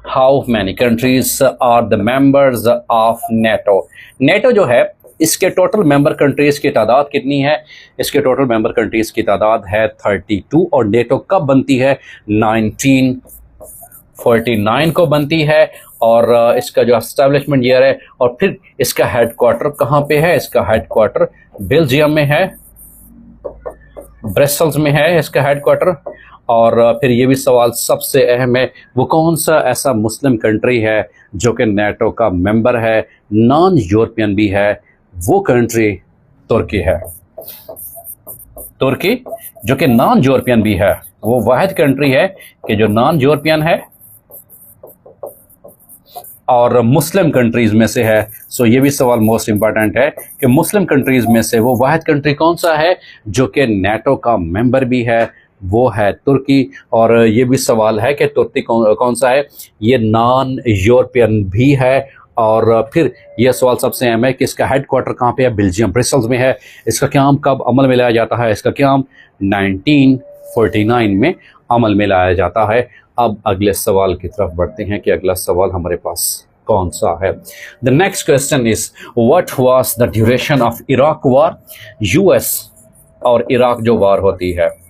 How many countries are the members of NATO. NATO जो है इसके टोटल मेंबर कंट्रीज की तादाद कितनी है? इसके टोटल मेंबर कंट्रीज की तादाद है 32 और नेटो कब बनती है? 1949 को बनती है और इसका जो एस्टेब्लिशमेंट ईयर है और फिर इसका हेडक्वार्टर कहाँ पे है? इसका हेडक्वार्टर बेल्जियम में है, ब्रसेल्स में है इसका हेडक्वार्टर। और फिर ये भी सवाल सबसे अहम है, वो कौन सा ऐसा मुस्लिम कंट्री है जो कि नेटो का मेंबर है, नॉन यूरोपियन भी है? वो कंट्री तुर्की है। तुर्की जो कि नॉन यूरोपियन भी है, वो वाहिद कंट्री है कि जो नॉन यूरोपियन है और मुस्लिम कंट्रीज में से है। सो ये भी सवाल मोस्ट इंपॉर्टेंट है कि मुस्लिम कंट्रीज में से वो वाहिद कंट्री कौन सा है जो कि नेटो का मेंबर भी है? वो है तुर्की। और ये भी सवाल है कि तुर्की कौन सा है? ये नॉन यूरोपियन भी है। और फिर यह सवाल सबसे अहम है कि इसका हेडक्वार्टर कहाँ पे है? बेल्जियम ब्रसेल्स में है। इसका क़याम कब अमल में लाया जाता है? इसका क़याम 1949 में अमल में लाया जाता है। अब अगले सवाल की तरफ बढ़ते हैं कि अगला सवाल हमारे पास कौन सा है। The next question is what was the duration of Iraq war. US और इराक जो वार होती है,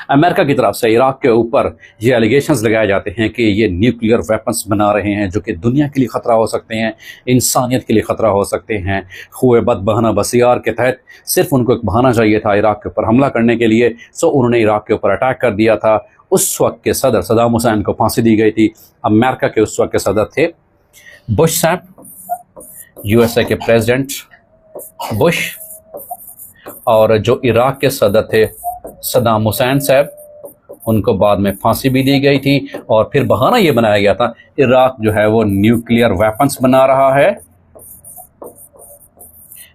अमेरिका की तरफ से इराक के ऊपर ये एलिगेशंस लगाए जाते हैं कि ये न्यूक्लियर वेपन्स बना रहे हैं जो कि दुनिया के लिए ख़तरा हो सकते हैं, इंसानियत के लिए ख़तरा हो सकते हैं। हुए बद बहाना बसियार के तहत सिर्फ उनको एक बहाना चाहिए था इराक के ऊपर हमला करने के लिए, सो उन्होंने इराक के ऊपर अटैक कर दिया था। उस वक्त के सदर सद्दाम हुसैन को फांसी दी गई थी। अमेरिका के उस वक्त के सदर थे बुश साहब, यूएसए के प्रेसिडेंट बुश, और जो इराक के सदर थे सद्दाम हुसैन साहब, उनको बाद में फांसी भी दी गई थी। और फिर बहाना ये बनाया गया था इराक जो है वो न्यूक्लियर वेपन्स बना रहा है,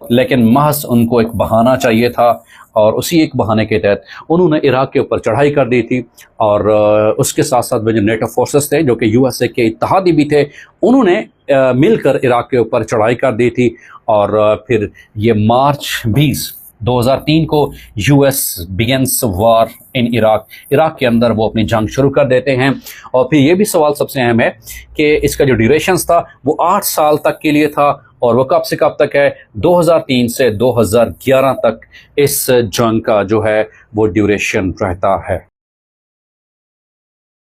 लेकिन महज उनको एक बहाना चाहिए था और उसी एक बहाने के तहत उन्होंने इराक के ऊपर चढ़ाई कर दी थी। और उसके साथ साथ में जो नेटो फोर्सेस थे जो कि यूएसए के इत्तेहादी भी थे, उन्होंने मिलकर इराक के ऊपर चढ़ाई कर दी थी। और फिर ये मार्च 20 2003 को US begins war in Iraq, Iraq के अंदर वो अपनी जंग शुरू कर देते हैं। और फिर ये भी सवाल सबसे अहम है कि इसका जो ड्यूरेशंस था वो 8 साल तक के लिए था। और वो कब से कब तक है? 2003 से 2011 तक इस जंग का जो है वो ड्यूरेशन रहता है।